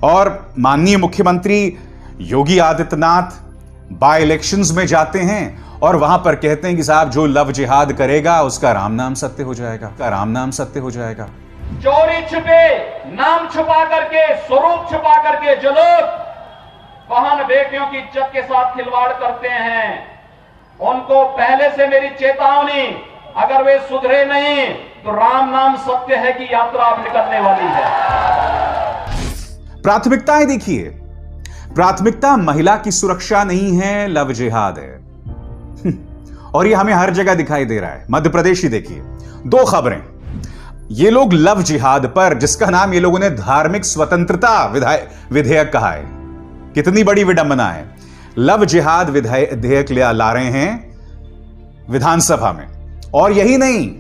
और माननीय मुख्यमंत्री योगी आदित्यनाथ बाय इलेक्शंस में जाते हैं और वहां पर कहते हैं कि साहब जो लव जिहाद करेगा उसका राम नाम सत्य हो जाएगा, का राम नाम सत्य हो जाएगा। चोरी छिपे नाम छुपा करके, स्वरूप छुपा करके जो लोग बहन बेटियों की इज्जत के साथ खिलवाड़ करते हैं, उनको पहले से मेरी चेतावनी, अगर वे सुधरे नहीं तो राम नाम सत्य है कि यात्रा अब निकलने वाली है। प्राथमिकताएं देखिए, प्राथमिकता महिला की सुरक्षा नहीं है, लव जिहाद है। और ये हमें हर जगह दिखाई दे रहा है। मध्य प्रदेश ही देखिए, 2 खबरें। ये लोग लव जिहाद पर, जिसका नाम ये लोगों ने धार्मिक स्वतंत्रता विधेयक कहा है, कितनी बड़ी विडंबना है। लव जिहाद विधेयक ला रहे हैं विधानसभा में। और यही नहीं,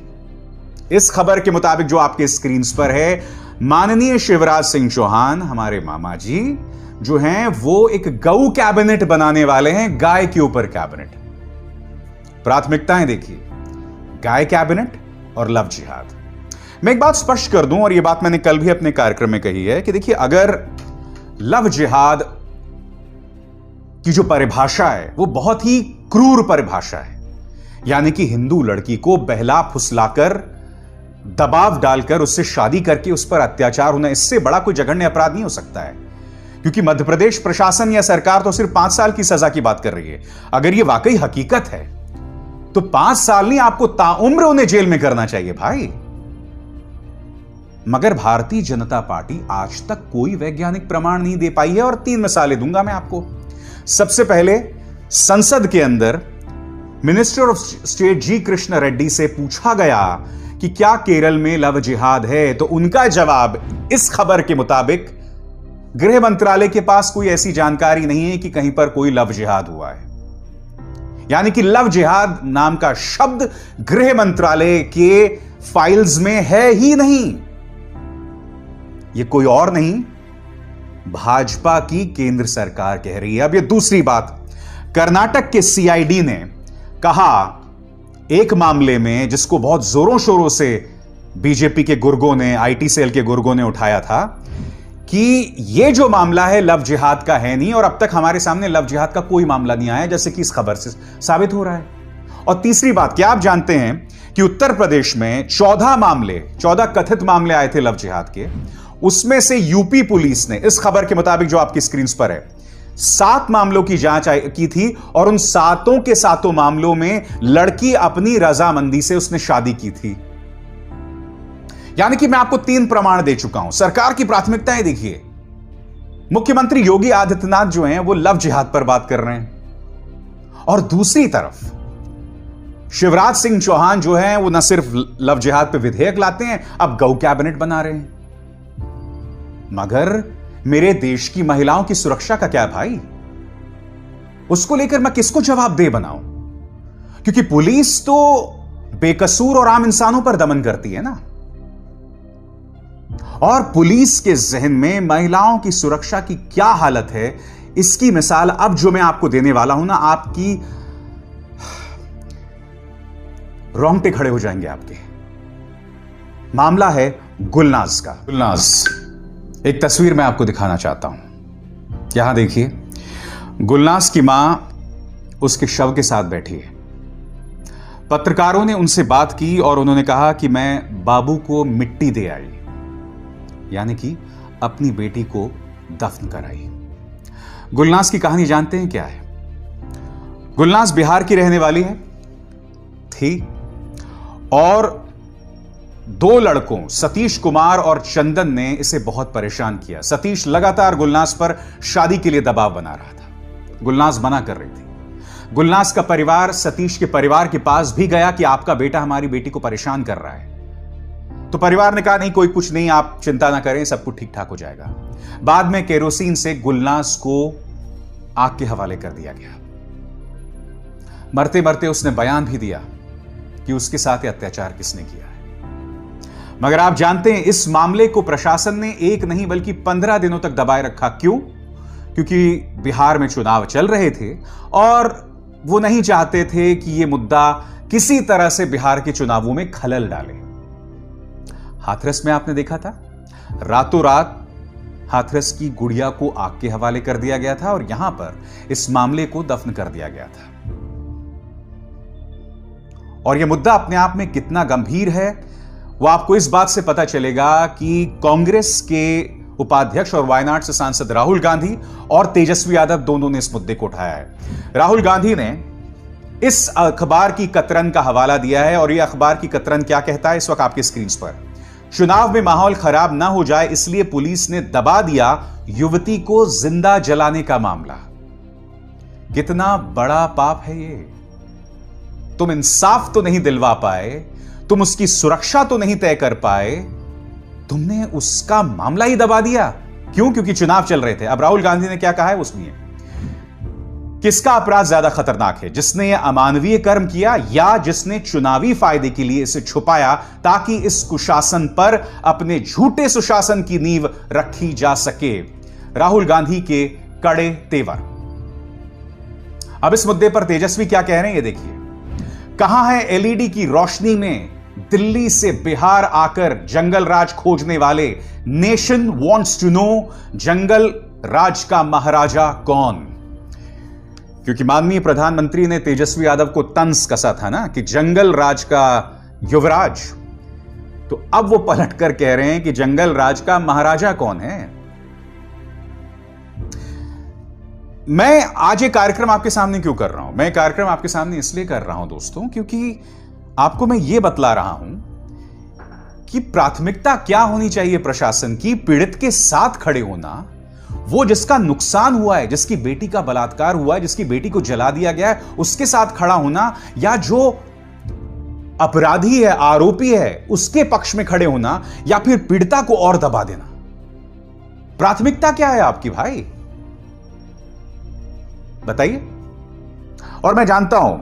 इस खबर के मुताबिक जो आपके स्क्रीन पर है, माननीय शिवराज सिंह चौहान हमारे मामा जी जो हैं वो एक गौ कैबिनेट बनाने वाले हैं, गाय के ऊपर कैबिनेट। प्राथमिकताएं देखिए, गाय कैबिनेट और लव जिहाद। मैं एक बात स्पष्ट कर दूं, और यह बात मैंने कल भी अपने कार्यक्रम में कही है कि देखिए, अगर लव जिहाद की जो परिभाषा है वो बहुत ही क्रूर परिभाषा है, यानी कि हिंदू लड़की को बहला फुसलाकर, दबाव डालकर उससे शादी करके उस पर अत्याचार होना, इससे बड़ा कोई जघन्य अपराध नहीं हो सकता है। क्योंकि मध्य प्रदेश प्रशासन या सरकार तो सिर्फ 5 साल की सजा की बात कर रही है। अगर यह वाकई हकीकत है तो 5 साल नहीं, आपको ताउम्र उन्हें जेल में करना चाहिए भाई। मगर भारतीय जनता पार्टी आज तक कोई वैज्ञानिक प्रमाण नहीं दे पाई है, और 3 मिसालें दूंगा मैं आपको। सबसे पहले, संसद के अंदर मिनिस्टर ऑफ स्टेट जी कृष्ण रेड्डी से पूछा गया कि क्या केरल में लव जिहाद है, तो उनका जवाब इस खबर के मुताबिक, गृह मंत्रालय के पास कोई ऐसी जानकारी नहीं है कि कहीं पर कोई लव जिहाद हुआ है। यानी कि लव जिहाद नाम का शब्द गृह मंत्रालय के फाइल्स में है ही नहीं। यह कोई और नहीं, भाजपा की केंद्र सरकार कह रही है। अब यह दूसरी बात, कर्नाटक के सीआईडी ने कहा एक मामले में, जिसको बहुत जोरों शोरों से बीजेपी के गुर्गों ने, आईटी सेल के गुर्गों ने उठाया था, कि यह जो मामला है लव जिहाद का है नहीं, और अब तक हमारे सामने लव जिहाद का कोई मामला नहीं आया, जैसे कि इस खबर से साबित हो रहा है। और तीसरी बात, क्या आप जानते हैं कि उत्तर प्रदेश में 14 कथित मामले आए थे लव जिहाद के, उसमें से यूपी पुलिस ने, इस खबर के मुताबिक जो आपकी स्क्रीन पर है, 7 मामलों की जांच की थी, और उन 7 के 7 मामलों में लड़की अपनी रजामंदी से उसने शादी की थी। यानी कि मैं आपको 3 प्रमाण दे चुका हूं। सरकार की प्राथमिकताएं देखिए, मुख्यमंत्री योगी आदित्यनाथ जो हैं वो लव जिहाद पर बात कर रहे हैं, और दूसरी तरफ शिवराज सिंह चौहान जो हैं वो न सिर्फ लव जिहाद पे विधेयक लाते हैं, अब गौ कैबिनेट बना रहे हैं। मगर मेरे देश की महिलाओं की सुरक्षा का क्या है भाई? उसको लेकर मैं किसको जवाबदेह बनाऊं? क्योंकि पुलिस तो बेकसूर और आम इंसानों पर दमन करती है ना, और पुलिस के जहन में महिलाओं की सुरक्षा की क्या हालत है, इसकी मिसाल अब जो मैं आपको देने वाला हूं ना, आपकी रोंगटे खड़े हो जाएंगे आपके। मामला है गुलनाज का। गुलनाज, एक तस्वीर मैं आपको दिखाना चाहता हूं। यहां देखिए, गुलनाज की मां उसके शव के साथ बैठी है। पत्रकारों ने उनसे बात की और उन्होंने कहा कि मैं बाबू को मिट्टी दे आई, यानी कि अपनी बेटी को दफन कराई। गुलनाज की कहानी जानते हैं क्या है? गुलनाज बिहार की रहने वाली थी, और 2 लड़कों सतीश कुमार और चंदन ने इसे बहुत परेशान किया। सतीश लगातार गुलनाज पर शादी के लिए दबाव बना रहा था, गुलनाज मना कर रही थी। गुलनाज का परिवार सतीश के परिवार के पास भी गया कि आपका बेटा हमारी बेटी को परेशान कर रहा है, तो परिवार ने कहा नहीं, कोई कुछ नहीं, आप चिंता ना करें, सब कुछ ठीक ठाक हो जाएगा। बाद में केरोसिन से गुलनाज को आग के हवाले कर दिया गया। मरते मरते उसने बयान भी दिया कि उसके साथ ये अत्याचार किसने किया है। मगर आप जानते हैं, इस मामले को प्रशासन ने 1 नहीं बल्कि 15 दिनों तक दबाए रखा। क्यों? क्योंकि बिहार में चुनाव चल रहे थे और वो नहीं चाहते थे कि यह मुद्दा किसी तरह से बिहार के चुनावों में खलल डाले। हाथरस में आपने देखा था, रातों रात हाथरस की गुड़िया को आग के हवाले कर दिया गया था और यहां पर इस मामले को दफन कर दिया गया था। और यह मुद्दा अपने आप में कितना गंभीर है वो आपको इस बात से पता चलेगा कि कांग्रेस के उपाध्यक्ष और वायनाड से सांसद राहुल गांधी और तेजस्वी यादव दोनों ने इस मुद्दे को उठाया है। राहुल गांधी ने इस अखबार की कतरन का हवाला दिया है और यह अखबार की कतरन क्या कहता है इस वक्त आपके स्क्रीन पर। चुनाव में माहौल खराब ना हो जाए इसलिए पुलिस ने दबा दिया युवती को जिंदा जलाने का मामला। कितना बड़ा पाप है ये। तुम इंसाफ तो नहीं दिलवा पाए, तुम उसकी सुरक्षा तो नहीं तय कर पाए, तुमने उसका मामला ही दबा दिया। क्यों? क्योंकि चुनाव चल रहे थे। अब राहुल गांधी ने क्या कहा है वो सुनिए। किसका अपराध ज्यादा खतरनाक है, जिसने यह अमानवीय कर्म किया या जिसने चुनावी फायदे के लिए इसे छुपाया ताकि इस कुशासन पर अपने झूठे सुशासन की नींव रखी जा सके। राहुल गांधी के कड़े तेवर। अब इस मुद्दे पर तेजस्वी क्या कह रहे हैं ये देखिए। कहां है एलईडी की रोशनी में दिल्ली से बिहार आकर जंगल राज खोजने वाले नेशन वांट्स टू नो जंगल राज का महाराजा कौन? क्योंकि माननीय प्रधानमंत्री ने तेजस्वी यादव को तंज कसा था ना कि जंगल राज का युवराज, तो अब वो पलट कर कह रहे हैं कि जंगल राज का महाराजा कौन है। मैं आज ये कार्यक्रम आपके सामने क्यों कर रहा हूं? मैं कार्यक्रम आपके सामने इसलिए कर रहा हूं दोस्तों क्योंकि आपको मैं ये बतला रहा हूं कि प्राथमिकता क्या होनी चाहिए प्रशासन की। पीड़ित के साथ खड़े होना, वो जिसका नुकसान हुआ है, जिसकी बेटी का बलात्कार हुआ है, जिसकी बेटी को जला दिया गया है, उसके साथ खड़ा होना, या जो अपराधी है, आरोपी है, उसके पक्ष में खड़े होना, या फिर पीड़िता को और दबा देना। प्राथमिकता क्या है आपकी भाई, बताइए। और मैं जानता हूं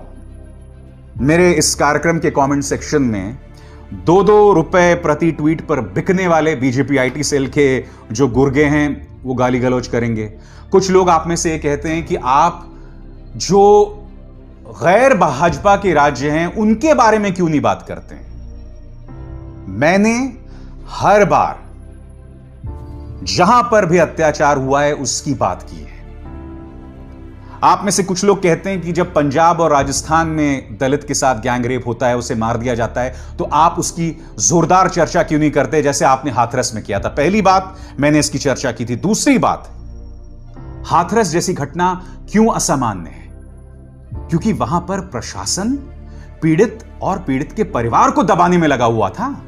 मेरे इस कार्यक्रम के कमेंट सेक्शन में 2-2 रुपए प्रति ट्वीट पर बिकने वाले बीजेपी आईटी सेल के जो गुर्गे हैं वो गाली गलौज करेंगे। कुछ लोग आप में से ये कहते हैं कि आप जो गैर भाजपा के राज्य हैं उनके बारे में क्यों नहीं बात करते हैं। मैंने हर बार जहां पर भी अत्याचार हुआ है उसकी बात की है। आप में से कुछ लोग कहते हैं कि जब पंजाब और राजस्थान में दलित के साथ गैंगरेप होता है, उसे मार दिया जाता है, तो आप उसकी जोरदार चर्चा क्यों नहीं करते जैसे आपने हाथरस में किया था। पहली बात, मैंने इसकी चर्चा की थी। दूसरी बात, हाथरस जैसी घटना क्यों असामान्य है? क्योंकि वहां पर प्रशासन पीड़ित और पीड़ित के परिवार को दबाने में लगा हुआ था।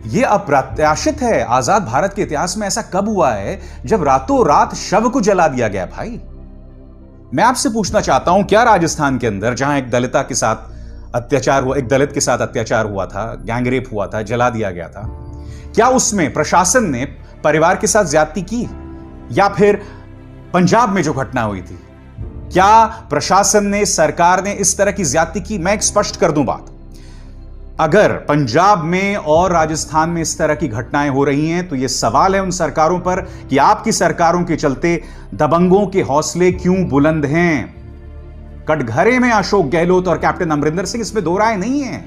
यह अप्रत्याशित है। आजाद भारत के इतिहास में ऐसा कब हुआ है जब रातों रात शव को जला दिया गया? भाई मैं आपसे पूछना चाहता हूं, क्या राजस्थान के अंदर जहां एक दलित के साथ अत्याचार हुआ था, गैंगरेप हुआ था, जला दिया गया था, क्या उसमें प्रशासन ने परिवार के साथ ज्यादती की? या फिर पंजाब में जो घटना हुई थी, क्या प्रशासन ने, सरकार ने इस तरह की ज्यादती की? मैं एक स्पष्ट कर दूं बात, अगर पंजाब में और राजस्थान में इस तरह की घटनाएं हो रही हैं तो यह सवाल है उन सरकारों पर कि आपकी सरकारों के चलते दबंगों के हौसले क्यों बुलंद हैं। कटघरे में अशोक गहलोत और कैप्टन अमरिंदर सिंह, इसमें दो राय नहीं है।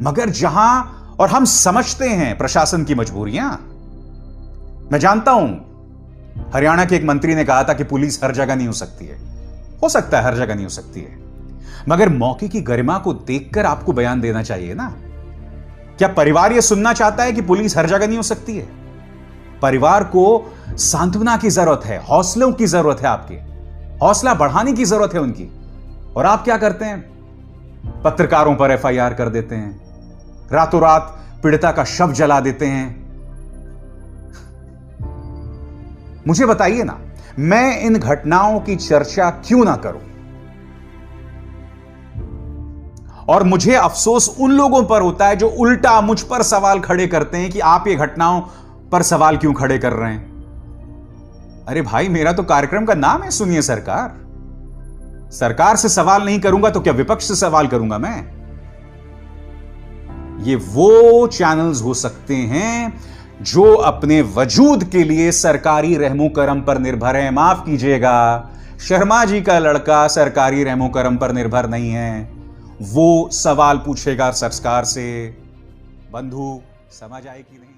मगर जहां, और हम समझते हैं प्रशासन की मजबूरियां, मैं जानता हूं हरियाणा के एक मंत्री ने कहा था कि पुलिस हर जगह नहीं हो सकती है। हो सकता है हर जगह नहीं हो सकती है, मगर मौके की गरिमा को देखकर आपको बयान देना चाहिए ना। क्या परिवार यह सुनना चाहता है कि पुलिस हर जगह नहीं हो सकती है? परिवार को सांत्वना की जरूरत है, हौसलों की जरूरत है, आपके हौसला बढ़ाने की जरूरत है उनकी। और आप क्या करते हैं? पत्रकारों पर एफआईआर कर देते हैं, रातों रात पीड़िता का शव जला देते हैं। मुझे बताइए ना, मैं इन घटनाओं की चर्चा क्यों ना करूं? और मुझे अफसोस उन लोगों पर होता है जो उल्टा मुझ पर सवाल खड़े करते हैं कि आप ये घटनाओं पर सवाल क्यों खड़े कर रहे हैं। अरे भाई, मेरा तो कार्यक्रम का नाम है सुनिए सरकार। सरकार से सवाल नहीं करूंगा तो क्या विपक्ष से सवाल करूंगा मैं? ये वो चैनल्स हो सकते हैं जो अपने वजूद के लिए सरकारी रहमो करम पर निर्भर है। माफ कीजिएगा, शर्मा जी का लड़का सरकारी रहमो करम पर निर्भर नहीं है। वो सवाल पूछेगा सरकार से, बंधु समझ आए कि नहीं।